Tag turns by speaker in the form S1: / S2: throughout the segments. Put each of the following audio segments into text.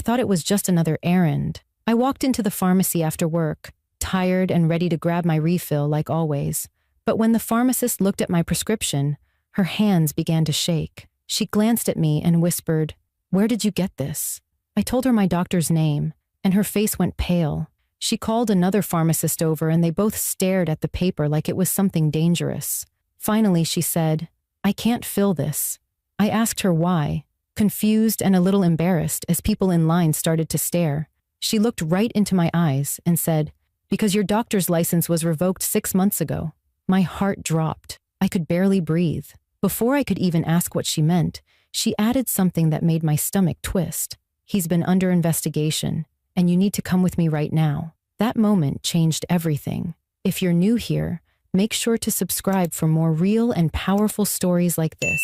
S1: thought it was just another errand. I walked into the pharmacy after work, tired and ready to grab my refill like always. But when the pharmacist looked at my prescription, her hands began to shake. She glanced at me and whispered, "Where did you get this?" I told her my doctor's name, and her face went pale. She called another pharmacist over and they both stared at the paper like it was something dangerous. Finally, she said, "I can't fill this." I asked her why, confused and a little embarrassed as people in line started to stare. She looked right into my eyes and said, "Because your doctor's license was revoked 6 months ago." My heart dropped. I could barely breathe. Before I could even ask what she meant, she added something that made my stomach twist. "He's been under investigation, and you need to come with me right now." That moment changed everything. If you're new here, make sure to subscribe for more real and powerful stories like this.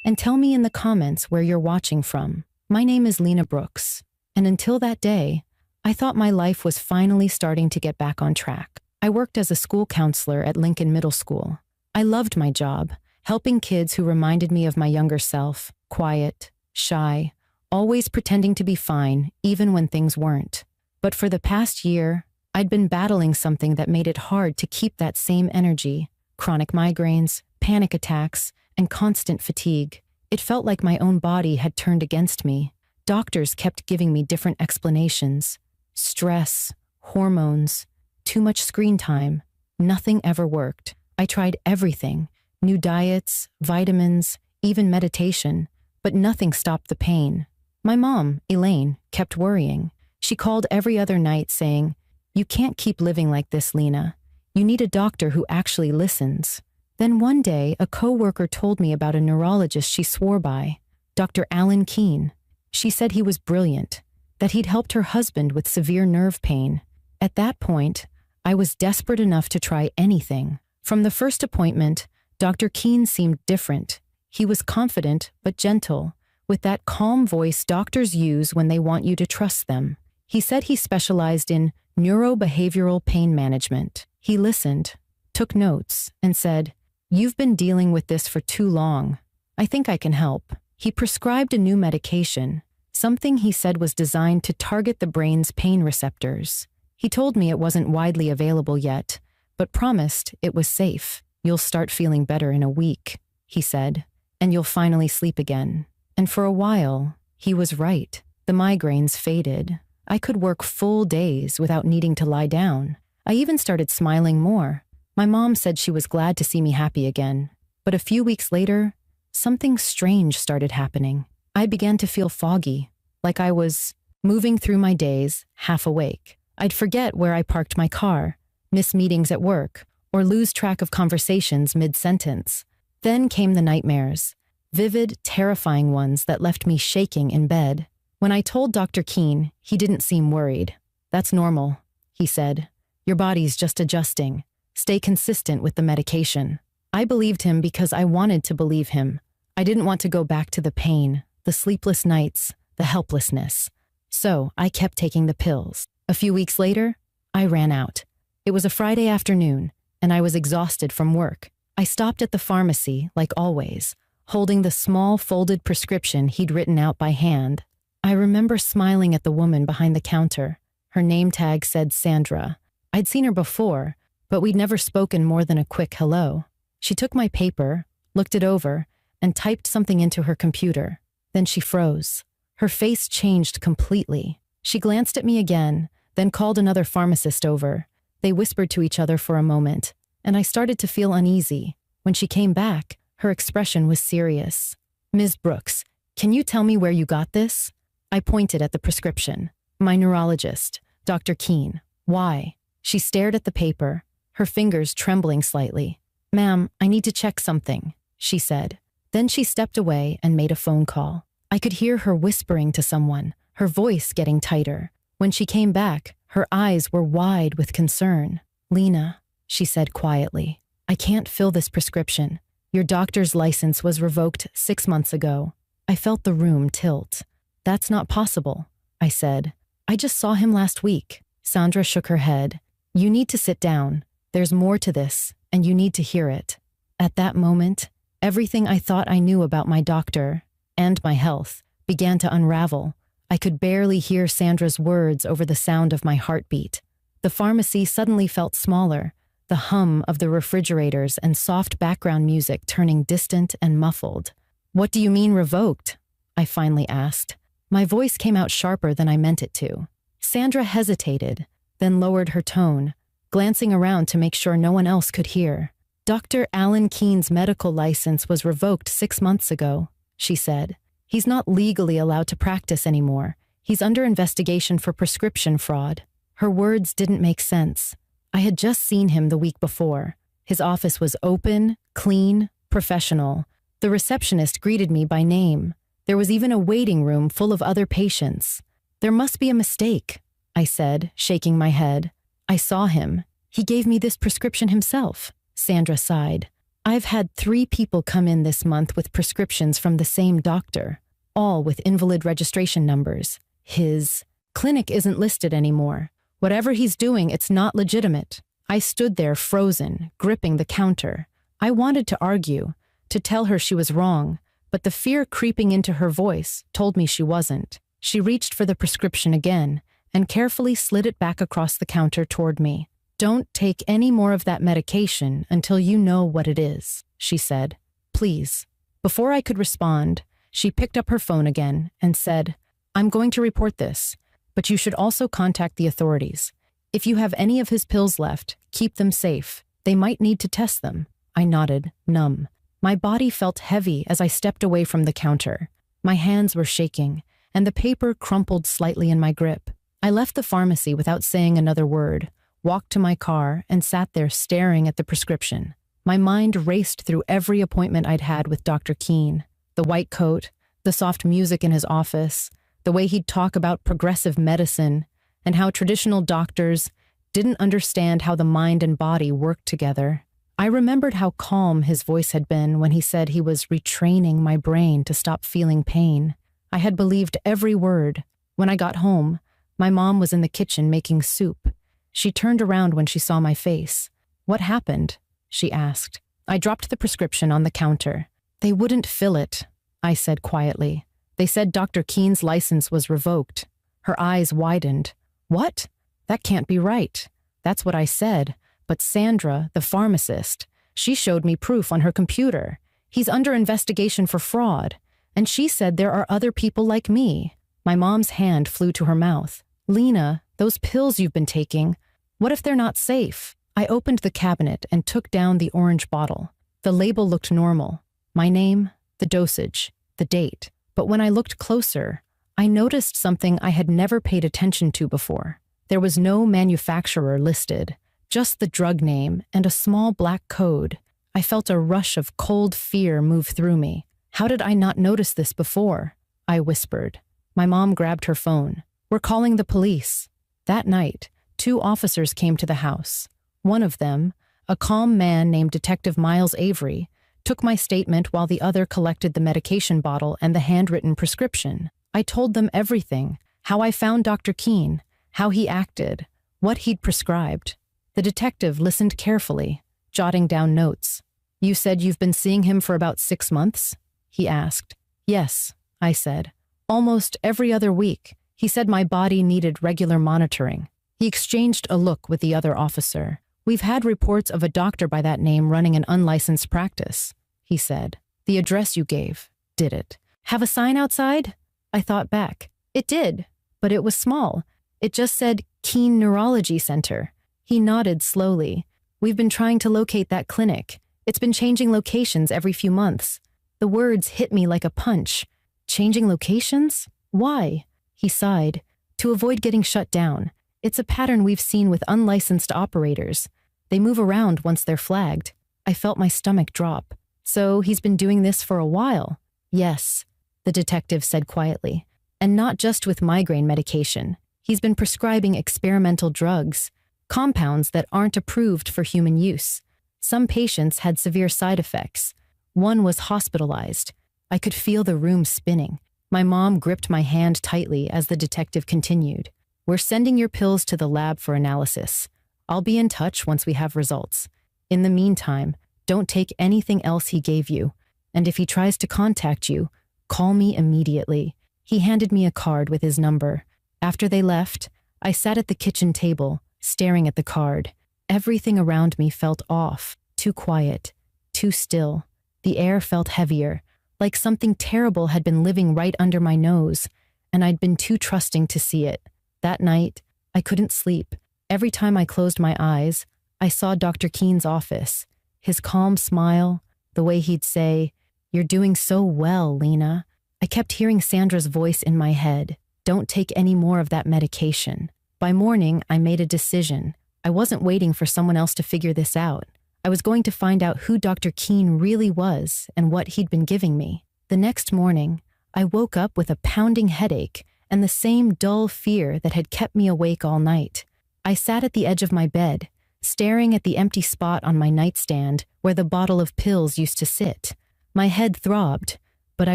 S1: And tell me in the comments where you're watching from. My name is Lena Brooks, and until that day, I thought my life was finally starting to get back on track. I worked as a school counselor at Lincoln Middle School. I loved my job, helping kids who reminded me of my younger self, quiet, shy, always pretending to be fine, even when things weren't. But for the past year, I'd been battling something that made it hard to keep that same energy: chronic migraines, panic attacks, and constant fatigue. It felt like my own body had turned against me. Doctors kept giving me different explanations. Stress, hormones, too much screen time. Nothing ever worked. I tried everything: new diets, vitamins, even meditation, but nothing stopped the pain. My mom, Elaine, kept worrying. She called every other night saying, "You can't keep living like this, Lena. You need a doctor who actually listens." Then one day, a coworker told me about a neurologist she swore by, Dr. Alan Keene. She said he was brilliant, that he'd helped her husband with severe nerve pain. At that point, I was desperate enough to try anything. From the first appointment, Dr. Keene seemed different. He was confident but gentle, with that calm voice doctors use when they want you to trust them. He said he specialized in neurobehavioral pain management. He listened, took notes, and said, "You've been dealing with this for too long. I think I can help." He prescribed a new medication, something he said was designed to target the brain's pain receptors. He told me it wasn't widely available yet, but promised it was safe. "You'll start feeling better in a week," he said, "and you'll finally sleep again." And for a while, he was right. The migraines faded. I could work full days without needing to lie down. I even started smiling more. My mom said she was glad to see me happy again. But a few weeks later, something strange started happening. I began to feel foggy, like I was moving through my days, half awake. I'd forget where I parked my car, miss meetings at work, or lose track of conversations mid-sentence. Then came the nightmares, vivid, terrifying ones that left me shaking in bed. When I told Dr. Keene, he didn't seem worried. "That's normal," he said. "Your body's just adjusting. Stay consistent with the medication." I believed him because I wanted to believe him. I didn't want to go back to the pain, the sleepless nights, the helplessness. So I kept taking the pills. A few weeks later, I ran out. It was a Friday afternoon, and I was exhausted from work. I stopped at the pharmacy, like always, holding the small folded prescription he'd written out by hand. I remember smiling at the woman behind the counter. Her name tag said Sandra. I'd seen her before, but we'd never spoken more than a quick hello. She took my paper, looked it over, and typed something into her computer. Then she froze. Her face changed completely. She glanced at me again, then called another pharmacist over. They whispered to each other for a moment, and I started to feel uneasy. When she came back, her expression was serious. "Ms. Brooks, can you tell me where you got this?" I pointed at the prescription. "My neurologist, Dr. Keene." "Why?" She stared at the paper, her fingers trembling slightly. "Ma'am, I need to check something," she said. Then she stepped away and made a phone call. I could hear her whispering to someone, her voice getting tighter. When she came back, her eyes were wide with concern. "Lena," she said quietly, "I can't fill this prescription. Your doctor's license was revoked 6 months ago." I felt the room tilt. "That's not possible," I said. "I just saw him last week." Sandra shook her head. "You need to sit down. There's more to this, and you need to hear it." At that moment, everything I thought I knew about my doctor and my health began to unravel. I could barely hear Sandra's words over the sound of my heartbeat. The pharmacy suddenly felt smaller, the hum of the refrigerators and soft background music turning distant and muffled. "What do you mean revoked?" I finally asked. My voice came out sharper than I meant it to. Sandra hesitated, then lowered her tone, glancing around to make sure no one else could hear. "Dr. Alan Keene's medical license was revoked 6 months ago," she said. "He's not legally allowed to practice anymore. He's under investigation for prescription fraud." Her words didn't make sense. I had just seen him the week before. His office was open, clean, professional. The receptionist greeted me by name. There was even a waiting room full of other patients. "There must be a mistake," I said, shaking my head. "I saw him. He gave me this prescription himself." Sandra sighed. "I've had 3 people come in this month with prescriptions from the same doctor, all with invalid registration numbers. His clinic isn't listed anymore. Whatever he's doing, it's not legitimate." I stood there frozen, gripping the counter. I wanted to argue, to tell her she was wrong, but the fear creeping into her voice told me she wasn't. She reached for the prescription again and carefully slid it back across the counter toward me. "Don't take any more of that medication until you know what it is," she said. "Please." Before I could respond, she picked up her phone again and said, "I'm going to report this, but you should also contact the authorities. If you have any of his pills left, keep them safe. They might need to test them." I nodded, numb. My body felt heavy as I stepped away from the counter. My hands were shaking, and the paper crumpled slightly in my grip. I left the pharmacy without saying another word, walked to my car, and sat there staring at the prescription. My mind raced through every appointment I'd had with Dr. Keene. The white coat, the soft music in his office, the way he'd talk about progressive medicine, and how traditional doctors didn't understand how the mind and body worked together. I remembered how calm his voice had been when he said he was retraining my brain to stop feeling pain. I had believed every word. When I got home, my mom was in the kitchen making soup. She turned around when she saw my face. "What happened?" she asked. I dropped the prescription on the counter. "They wouldn't fill it," I said quietly. "They said Dr. Keene's license was revoked." Her eyes widened. "What? That can't be right." That's what I said. But Sandra, the pharmacist, she showed me proof on her computer. He's under investigation for fraud. And she said there are other people like me. My mom's hand flew to her mouth. "Lena, those pills you've been taking, what if they're not safe?" I opened the cabinet and took down the orange bottle. The label looked normal. My name, the dosage, the date. But when I looked closer, I noticed something I had never paid attention to before. There was no manufacturer listed, just the drug name and a small black code. I felt a rush of cold fear move through me. "How did I not notice this before?" I whispered. My mom grabbed her phone. "We're calling the police." That night, 2 officers came to the house. One of them, a calm man named Detective Miles Avery, took my statement while the other collected the medication bottle and the handwritten prescription. I told them everything, how I found Dr. Keene, how he acted, what he'd prescribed. The detective listened carefully, jotting down notes. "You said you've been seeing him for about 6 months?" he asked. "Yes," I said. "Almost every other week. He said my body needed regular monitoring." He exchanged a look with the other officer. "We've had reports of a doctor by that name running an unlicensed practice," he said. "The address you gave, did it have a sign outside?" I thought back. It did, but it was small. It just said Keene Neurology Center. He nodded slowly. "We've been trying to locate that clinic. It's been changing locations every few months." The words hit me like a punch. "Changing locations? Why?" He sighed. "To avoid getting shut down. It's a pattern we've seen with unlicensed operators. They move around once they're flagged." I felt my stomach drop. "So he's been doing this for a while?" "Yes," the detective said quietly. "And not just with migraine medication. He's been prescribing experimental drugs, compounds that aren't approved for human use. Some patients had severe side effects. One was hospitalized. I could feel the room spinning. My mom gripped my hand tightly as the detective continued. "We're sending your pills to the lab for analysis. I'll be in touch once we have results. In the meantime, don't take anything else he gave you. And if he tries to contact you, call me immediately. He handed me a card with his number. After they left, I sat at the kitchen table, staring at the card. Everything around me felt off, too quiet, too still. The air felt heavier, like something terrible had been living right under my nose, and I'd been too trusting to see it. That night, I couldn't sleep. Every time I closed my eyes, I saw Dr. Keen's office. His calm smile, the way he'd say, "You're doing so well, Lena." I kept hearing Sandra's voice in my head. Don't take any more of that medication. By morning, I made a decision. I wasn't waiting for someone else to figure this out. I was going to find out who Dr. Keen really was and what he'd been giving me. The next morning, I woke up with a pounding headache and the same dull fear that had kept me awake all night. I sat at the edge of my bed, staring at the empty spot on my nightstand where the bottle of pills used to sit. My head throbbed, but I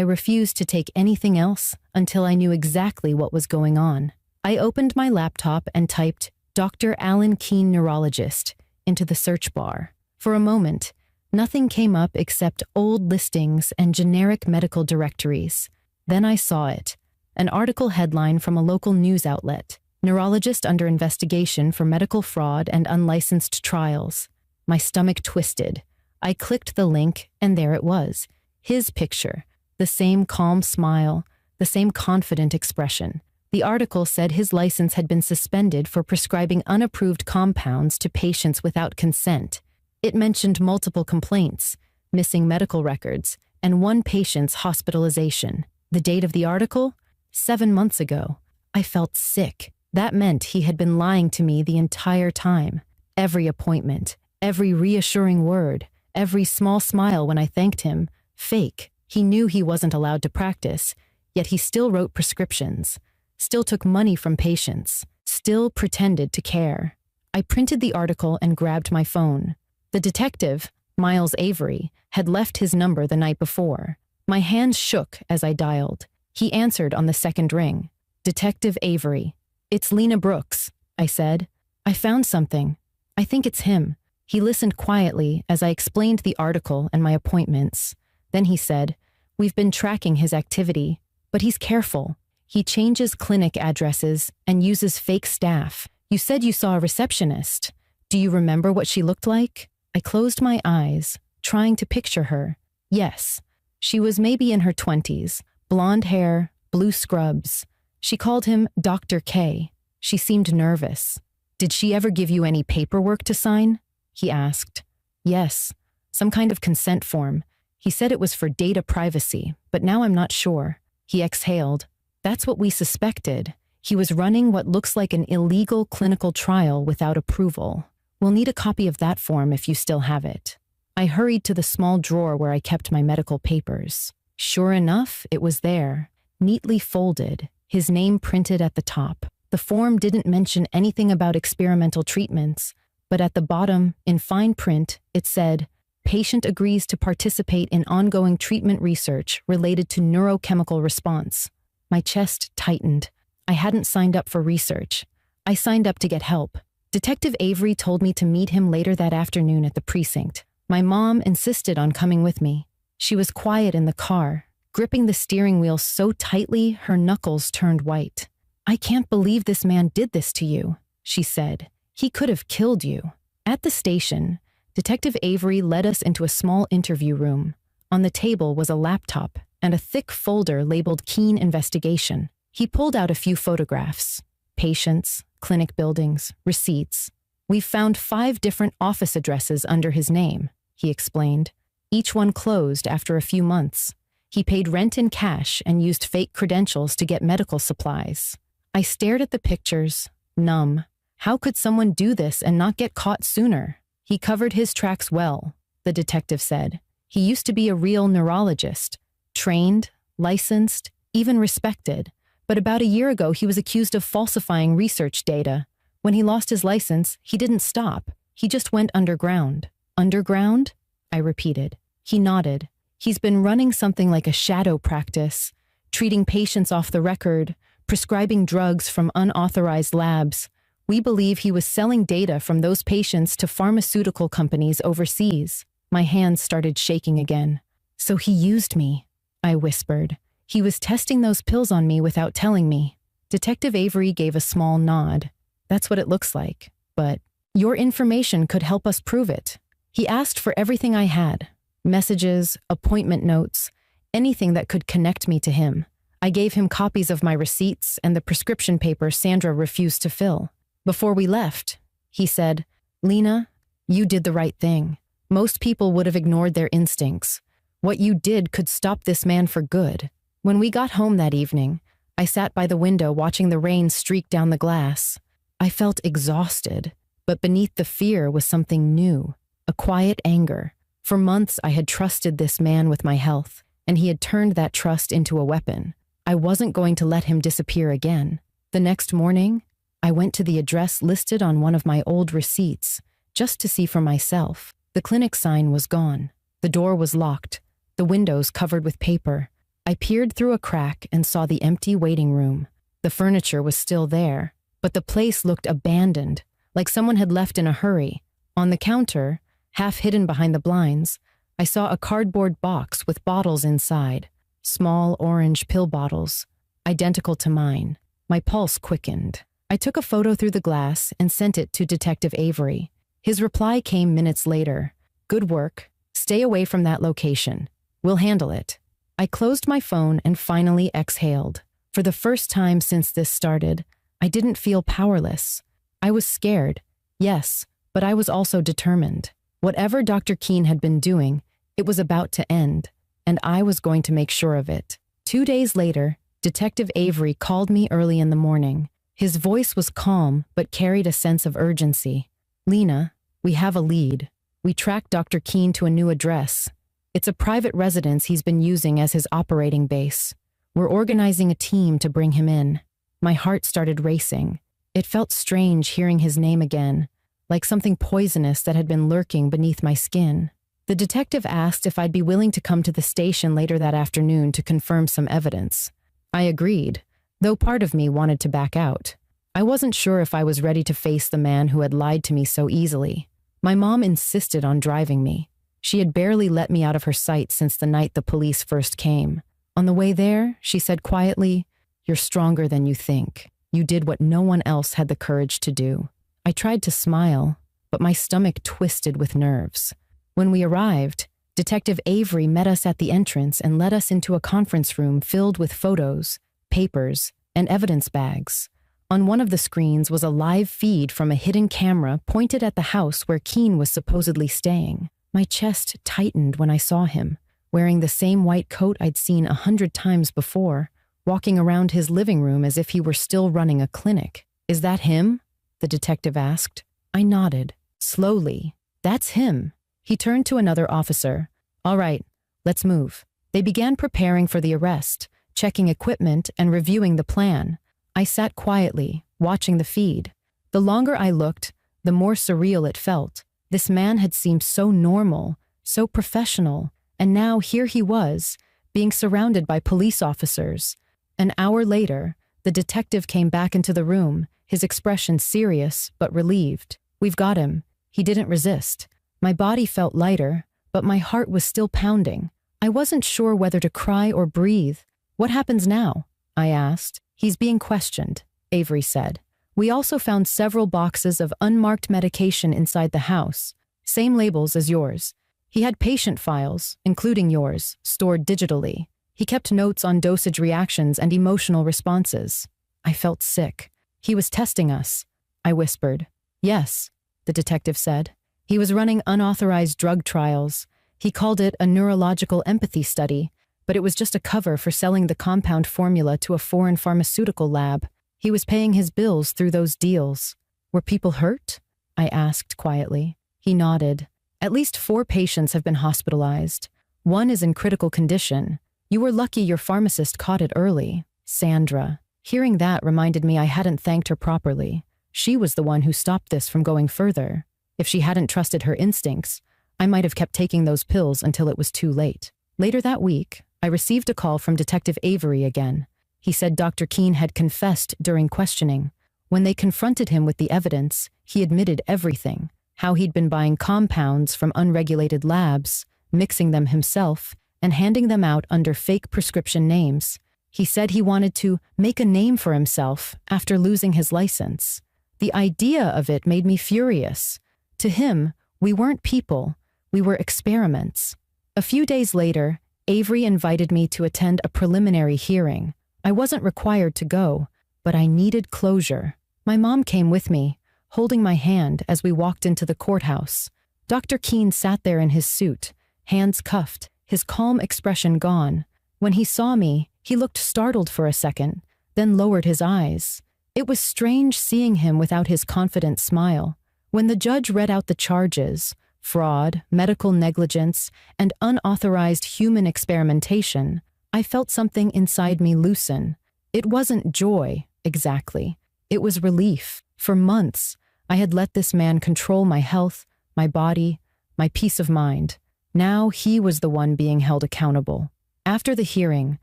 S1: refused to take anything else until I knew exactly what was going on. I opened my laptop and typed Dr. Alan Keen, neurologist, into the search bar. For a moment, nothing came up except old listings and generic medical directories. Then I saw it, an article headline from a local news outlet, "Neurologist under investigation for medical fraud and unlicensed trials." My stomach twisted. I clicked the link, and there it was. His picture, the same calm smile, the same confident expression. The article said his license had been suspended for prescribing unapproved compounds to patients without consent. It mentioned multiple complaints, missing medical records, and one patient's hospitalization. The date of the article? 7 months ago. I felt sick. That meant he had been lying to me the entire time. Every appointment, every reassuring word, every small smile when I thanked him, fake. He knew he wasn't allowed to practice, yet he still wrote prescriptions, still took money from patients, still pretended to care. I printed the article and grabbed my phone. The detective, Miles Avery, had left his number the night before. My hands shook as I dialed. He answered on the second ring. "Detective Avery." "It's Lena Brooks," I said. "I found something. I think it's him." He listened quietly as I explained the article and my appointments. Then he said, "We've been tracking his activity, but he's careful. He changes clinic addresses and uses fake staff. You said you saw a receptionist. Do you remember what she looked like?" I closed my eyes, trying to picture her. Yes, she was maybe in her 20s, blonde hair, blue scrubs. She called him Dr. K. She seemed nervous. "Did she ever give you any paperwork to sign?" he asked. "Yes, some kind of consent form. He said it was for data privacy, but now I'm not sure." He exhaled. "That's what we suspected. He was running what looks like an illegal clinical trial without approval. We'll need a copy of that form if you still have it." I hurried to the small drawer where I kept my medical papers. Sure enough, it was there, neatly folded, his name printed at the top. The form didn't mention anything about experimental treatments, but at the bottom, in fine print, it said, "Patient agrees to participate in ongoing treatment research related to neurochemical response." My chest tightened. I hadn't signed up for research. I signed up to get help. Detective Avery told me to meet him later that afternoon at the precinct. My mom insisted on coming with me. She was quiet in the car, gripping the steering wheel so tightly her knuckles turned white. "I can't believe this man did this to you," she said. "He could have killed you." At the station, Detective Avery led us into a small interview room. On the table was a laptop and a thick folder labeled Keen Investigation. He pulled out a few photographs. Patients, clinic buildings, receipts. "We've found 5 different office addresses under his name," he explained. "Each one closed after a few months. He paid rent in cash and used fake credentials to get medical supplies." I stared at the pictures, numb. How could someone do this and not get caught sooner? "He covered his tracks well," the detective said. "He used to be a real neurologist, trained, licensed, even respected. But about a year ago, he was accused of falsifying research data. When he lost his license, he didn't stop. He just went underground." "Underground?" I repeated. He nodded. "He's been running something like a shadow practice, treating patients off the record, prescribing drugs from unauthorized labs. We believe he was selling data from those patients to pharmaceutical companies overseas." My hands started shaking again. "So he used me," I whispered. He was testing those pills on me without telling me. Detective Avery gave a small nod. That's what it looks like. But your information could help us prove it. He asked for everything I had. Messages, appointment notes, anything that could connect me to him. I gave him copies of my receipts and the prescription paper Sandra refused to fill. Before we left, he said, "Lena, you did the right thing. Most people would have ignored their instincts. What you did could stop this man for good." When we got home that evening, I sat by the window watching the rain streak down the glass. I felt exhausted, but beneath the fear was something new, a quiet anger. For months, I had trusted this man with my health, and he had turned that trust into a weapon. I wasn't going to let him disappear again. The next morning, I went to the address listed on one of my old receipts, just to see for myself. The clinic sign was gone. The door was locked, the windows covered with paper. I peered through a crack and saw the empty waiting room. The furniture was still there, but the place looked abandoned, like someone had left in a hurry. On the counter, half hidden behind the blinds, I saw a cardboard box with bottles inside, small orange pill bottles, identical to mine. My pulse quickened. I took a photo through the glass and sent it to Detective Avery. His reply came minutes later. "Good work. Stay away from that location. We'll handle it." I closed my phone and finally exhaled. For the first time since this started, I didn't feel powerless. I was scared, yes, but I was also determined. Whatever Dr. Keene had been doing, it was about to end, and I was going to make sure of it. 2 days later, Detective Avery called me early in the morning. His voice was calm, but carried a sense of urgency. "Lena, we have a lead. We tracked Dr. Keene to a new address. It's a private residence he's been using as his operating base. We're organizing a team to bring him in." My heart started racing. It felt strange hearing his name again, like something poisonous that had been lurking beneath my skin. The detective asked if I'd be willing to come to the station later that afternoon to confirm some evidence. I agreed, though part of me wanted to back out. I wasn't sure if I was ready to face the man who had lied to me so easily. My mom insisted on driving me. She had barely let me out of her sight since the night the police first came. On the way there, she said quietly, "You're stronger than you think. You did what no one else had the courage to do." I tried to smile, but my stomach twisted with nerves. When we arrived, Detective Avery met us at the entrance and led us into a conference room filled with photos, papers, and evidence bags. On one of the screens was a live feed from a hidden camera pointed at the house where Keene was supposedly staying. My chest tightened when I saw him, wearing the same white coat I'd seen 100 times before, walking around his living room as if he were still running a clinic. "Is that him?" the detective asked. I nodded, slowly. "That's him." He turned to another officer. "All right, let's move." They began preparing for the arrest, checking equipment and reviewing the plan. I sat quietly, watching the feed. The longer I looked, the more surreal it felt. This man had seemed so normal, so professional, and now here he was, being surrounded by police officers. An hour later, the detective came back into the room, his expression serious but relieved. "We've got him." He didn't resist. My body felt lighter, but my heart was still pounding. I wasn't sure whether to cry or breathe. "What happens now?" I asked. "He's being questioned," Avery said. "We also found several boxes of unmarked medication inside the house, same labels as yours. He had patient files, including yours, stored digitally. He kept notes on dosage reactions and emotional responses." I felt sick. "He was testing us," I whispered. "Yes," the detective said. "He was running unauthorized drug trials. He called it a neurological empathy study, but it was just a cover for selling the compound formula to a foreign pharmaceutical lab. He was paying his bills through those deals." "Were people hurt?" I asked quietly. He nodded. "At least 4 patients have been hospitalized. One is in critical condition. You were lucky your pharmacist caught it early." Sandra. Hearing that reminded me I hadn't thanked her properly. She was the one who stopped this from going further. If she hadn't trusted her instincts, I might have kept taking those pills until it was too late. Later that week, I received a call from Detective Avery again. He said Dr. Keene had confessed during questioning. When they confronted him with the evidence, he admitted everything. How he'd been buying compounds from unregulated labs, mixing them himself, and handing them out under fake prescription names. He said he wanted to make a name for himself after losing his license. The idea of it made me furious. To him, we weren't people, we were experiments. A few days later, Avery invited me to attend a preliminary hearing. I wasn't required to go, but I needed closure. My mom came with me, holding my hand as we walked into the courthouse. Dr. Keene sat there in his suit, hands cuffed, his calm expression gone. When he saw me, he looked startled for a second, then lowered his eyes. It was strange seeing him without his confident smile. When the judge read out the charges, fraud, medical negligence, and unauthorized human experimentation, I felt something inside me loosen. It wasn't joy, exactly. It was relief. For months, I had let this man control my health, my body, my peace of mind. Now he was the one being held accountable. After the hearing,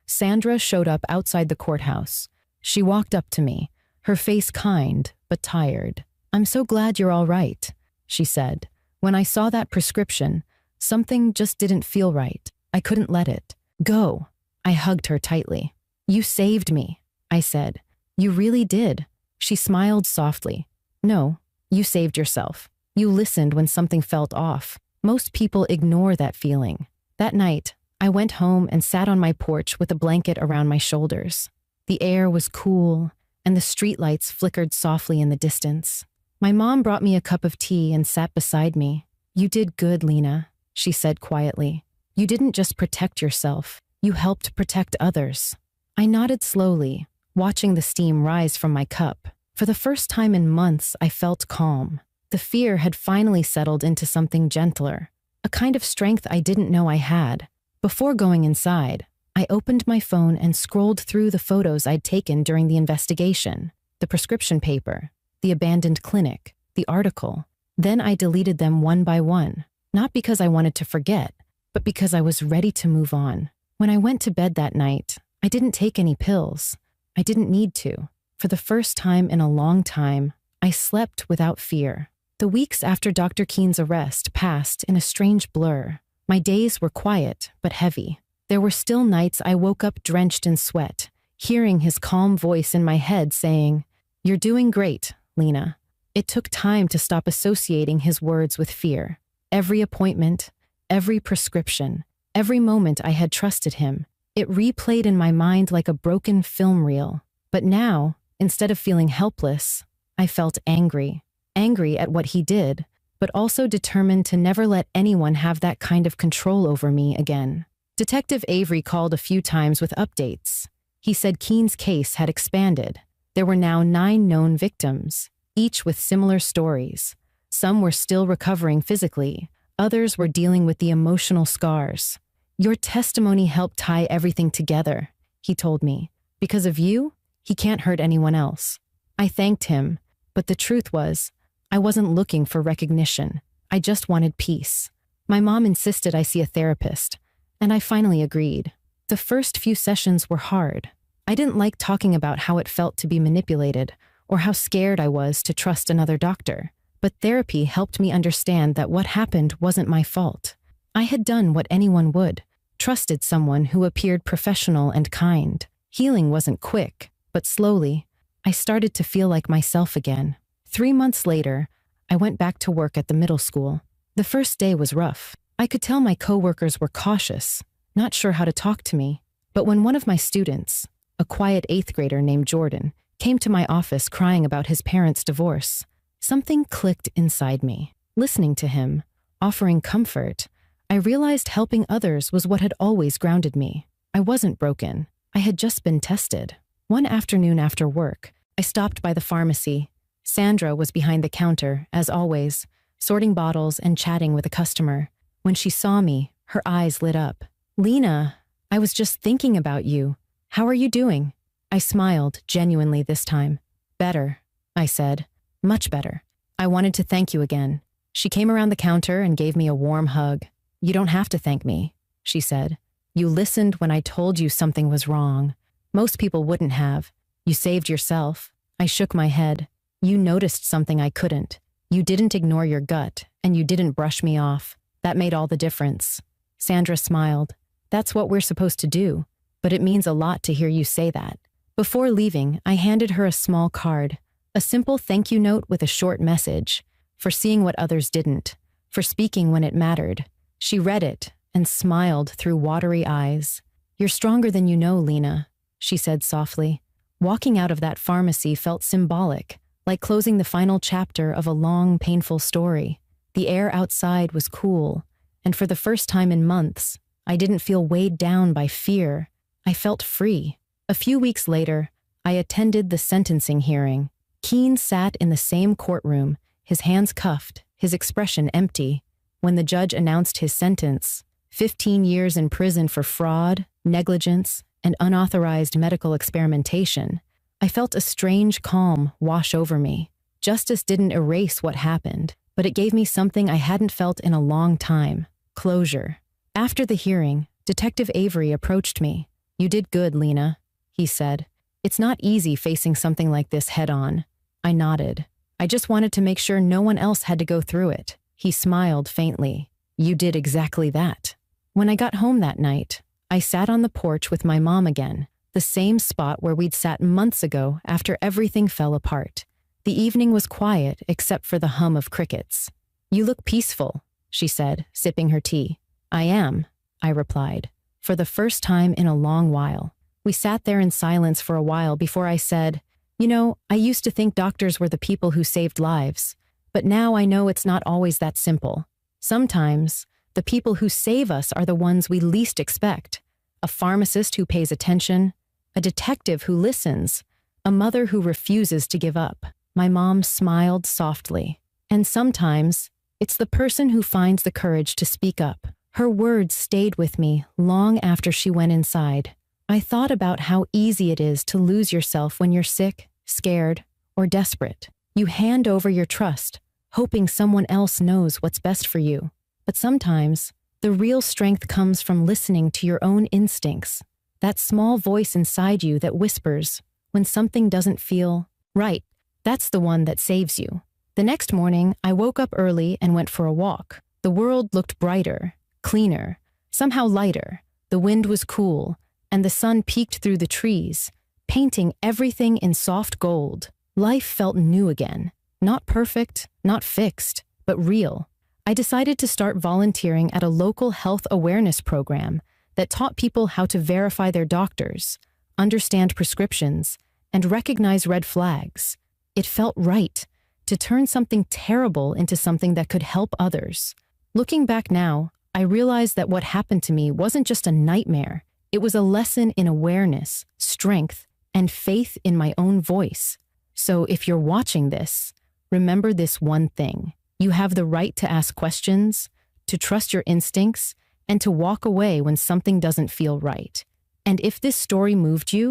S1: Sandra showed up outside the courthouse. She walked up to me, her face kind but tired. "I'm so glad you're all right," she said. When I saw that prescription, something just didn't feel right. I couldn't let it go. I hugged her tightly. "You saved me," I said. "You really did." She smiled softly. "No, you saved yourself. You listened when something felt off. Most people ignore that feeling." That night, I went home and sat on my porch with a blanket around my shoulders. The air was cool, and the streetlights flickered softly in the distance. My mom brought me a cup of tea and sat beside me. "You did good, Lena," she said quietly. "You didn't just protect yourself, you helped protect others." I nodded slowly, watching the steam rise from my cup. For the first time in months, I felt calm. The fear had finally settled into something gentler, a kind of strength I didn't know I had. Before going inside, I opened my phone and scrolled through the photos I'd taken during the investigation, the prescription paper, the abandoned clinic, the article. Then I deleted them one by one, not because I wanted to forget, but because I was ready to move on. When I went to bed that night, I didn't take any pills. I didn't need to. For the first time in a long time, I slept without fear. The weeks after Dr. Keene's arrest passed in a strange blur. My days were quiet but heavy. There were still nights I woke up drenched in sweat, hearing his calm voice in my head saying, "You're doing great, Lena." It took time to stop associating his words with fear. Every appointment, every prescription, every moment I had trusted him, it replayed in my mind like a broken film reel. But now, instead of feeling helpless, I felt angry. Angry at what he did, but also determined to never let anyone have that kind of control over me again. Detective Avery called a few times with updates. He said Keene's case had expanded. There were now 9 known victims, each with similar stories. Some were still recovering physically, others were dealing with the emotional scars. "Your testimony helped tie everything together," he told me. "Because of you, he can't hurt anyone else." I thanked him, but the truth was, I wasn't looking for recognition. I just wanted peace. My mom insisted I see a therapist, and I finally agreed. The first few sessions were hard. I didn't like talking about how it felt to be manipulated or how scared I was to trust another doctor. But therapy helped me understand that what happened wasn't my fault. I had done what anyone would, trusted someone who appeared professional and kind. Healing wasn't quick, but slowly, I started to feel like myself again. 3 months later, I went back to work at the middle school. The first day was rough. I could tell my coworkers were cautious, not sure how to talk to me. But when one of my students, a quiet 8th grader named Jordan, came to my office crying about his parents' divorce, something clicked inside me. Listening to him, offering comfort, I realized helping others was what had always grounded me. I wasn't broken. I had just been tested. One afternoon after work, I stopped by the pharmacy. Sandra was behind the counter, as always, sorting bottles and chatting with a customer. When she saw me, her eyes lit up. "Lena, I was just thinking about you. How are you doing?" I smiled, genuinely this time. "Better," I said. "Much better. I wanted to thank you again." She came around the counter and gave me a warm hug. "You don't have to thank me," she said. "You listened when I told you something was wrong. Most people wouldn't have. You saved yourself." I shook my head. "You noticed something I couldn't. You didn't ignore your gut, and you didn't brush me off. That made all the difference." Sandra smiled. That's what we're supposed to do, but it means a lot to hear you say that. Before leaving, I handed her a small card, a simple thank you note with a short message, for seeing what others didn't, for speaking when it mattered. She read it and smiled through watery eyes. "You're stronger than you know, Lena," she said softly. Walking out of that pharmacy felt symbolic, like closing the final chapter of a long, painful story. The air outside was cool, and for the first time in months, I didn't feel weighed down by fear. I felt free. A few weeks later, I attended the sentencing hearing. Keene sat in the same courtroom, his hands cuffed, his expression empty. When the judge announced his sentence, 15 years in prison for fraud, negligence, and unauthorized medical experimentation, I felt a strange calm wash over me. Justice didn't erase what happened, but it gave me something I hadn't felt in a long time: closure. After the hearing, Detective Avery approached me. "You did good, Lena," he said. "It's not easy facing something like this head-on." I nodded. "I just wanted to make sure no one else had to go through it." He smiled faintly. "You did exactly that." When I got home that night, I sat on the porch with my mom again, the same spot where we'd sat months ago after everything fell apart. The evening was quiet except for the hum of crickets. "You look peaceful," she said, sipping her tea. "I am," I replied, for the first time in a long while. We sat there in silence for a while before I said, "You know, I used to think doctors were the people who saved lives, but now I know it's not always that simple. Sometimes, the people who save us are the ones we least expect. A pharmacist who pays attention, a detective who listens, a mother who refuses to give up." My mom smiled softly. "And sometimes, it's the person who finds the courage to speak up." Her words stayed with me long after she went inside. I thought about how easy it is to lose yourself when you're sick, scared, or desperate. You hand over your trust, hoping someone else knows what's best for you. But sometimes, the real strength comes from listening to your own instincts, that small voice inside you that whispers when something doesn't feel right. That's the one that saves you. The next morning, I woke up early and went for a walk. The world looked brighter, cleaner, somehow lighter. The wind was cool, and the sun peeked through the trees, painting everything in soft gold. Life felt new again. Not perfect, not fixed, but real. I decided to start volunteering at a local health awareness program that taught people how to verify their doctors, understand prescriptions, and recognize red flags. It felt right to turn something terrible into something that could help others. Looking back now, I realized that what happened to me wasn't just a nightmare. It was a lesson in awareness, strength, and faith in my own voice. So if you're watching this, remember this one thing. You have the right to ask questions, to trust your instincts, and to walk away when something doesn't feel right. And if this story moved you,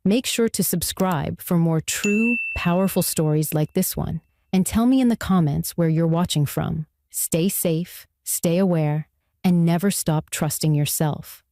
S1: make sure to subscribe for more true, powerful stories like this one. And tell me in the comments where you're watching from. Stay safe, stay aware, and never stop trusting yourself.